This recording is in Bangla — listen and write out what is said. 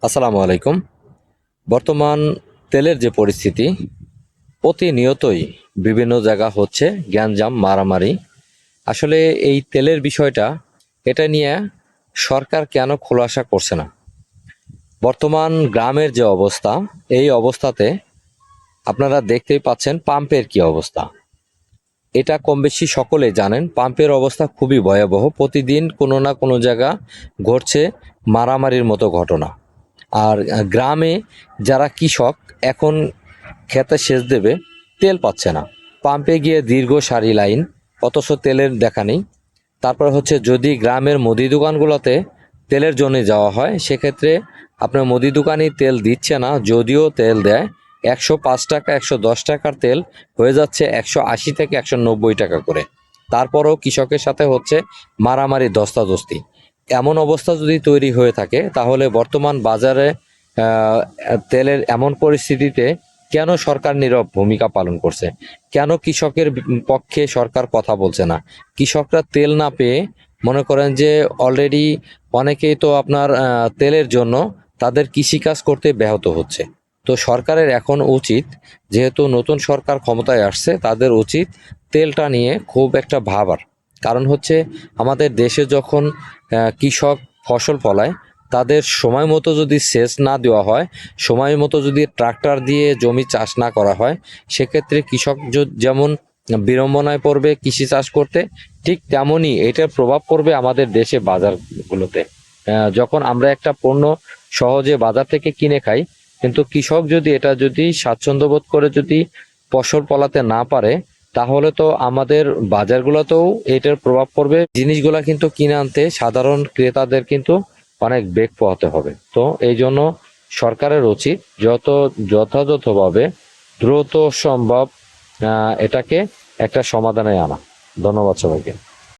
আসসালামু আলাইকুম। বর্তমান তেলের যে পরিস্থিতি, প্রতিনিয়তই বিভিন্ন জায়গা হচ্ছে গ্যাঞ্জাম, মারামারি। আসলে এই তেলের বিষয়টা, এটা নিয়ে সরকার কেন খোলাসা করছে না? বর্তমান গ্রামের যে অবস্থা, এই অবস্থাতে আপনারা দেখতেই পাচ্ছেন পাম্পের কি অবস্থা। এটা কম বেশি সকলে জানেন, পাম্পের অবস্থা খুবই ভয়াবহ। প্রতিদিন কোনো না কোনো জায়গা ঘটছে মারামারির মতো ঘটনা। আর গ্রামে যারা কৃষক এখন খেতে সেচ দেবে, তেল পাচ্ছে না। পাম্পে গিয়ে দীর্ঘ সারি লাইন, অথচ তেলের দেখা নেই। তারপর হচ্ছে যদি গ্রামের মুদি দোকানগুলোতে তেলের জন্য যাওয়া হয়, সেক্ষেত্রে আপনার মুদি দোকানই তেল দিচ্ছে না। যদিও তেল দেয় 105 টাকা, 110 টাকার তেল হয়ে যাচ্ছে 180 থেকে 190 টাকা করে। তারপরও কৃষকের সাথে হচ্ছে মারামারি, ধস্তাধস্তি। এমন অবস্থা যদি তৈরি হয়ে থাকে, তাহলে বর্তমান বাজারে তেলের এমন পরিস্থিতিতে কেন সরকার নীরব ভূমিকা পালন করছে? কেন কৃষকের পক্ষে সরকার কথা বলছে না? কৃষকরা তেল না পেয়ে মনে করেন যে অলরেডি অনেকেই তো আপনার তেলের জন্য তাদের কৃষিকাজ করতে ব্যাহত হচ্ছে। তো সরকারের এখন উচিত, যেহেতু নতুন সরকার ক্ষমতায় আসছে, তাদের উচিত তেলটা নিয়ে খুব একটা ভাবার। কারণ হচ্ছে আমাদের দেশে যখন কৃষক ফসল ফলায়, তাদের সময় মতো যদি সেচ না দেওয়া হয়, সময় মতো যদি ট্রাক্টর দিয়ে জমি চাষ না করা হয়, সেক্ষেত্রে কৃষক যেমন বিড়ম্বনায় পড়বে কৃষি চাষ করতে, ঠিক তেমনই এটার প্রভাব পড়বে আমাদের দেশে বাজারগুলোতে। যখন আমরা একটা পণ্য সহজে বাজার থেকে কিনে খাই, কিন্তু কৃষক যদি স্বাচ্ছন্দ্য বোধ করে যদি ফসল ফলাতে না পারে, তাহলে তো আমাদের বাজারগুলোতেও এটার প্রভাব পড়বে। জিনিসগুলা কিন্তু কিনে আনতে সাধারণ ক্রেতাদের কিন্তু অনেক বেগ পোহাতে হবে। তো এই জন্য সরকারের উচিত যথাযথভাবে দ্রুত সম্ভব এটাকে একটা সমাধানে আনা। ধন্যবাদ সবাইকে।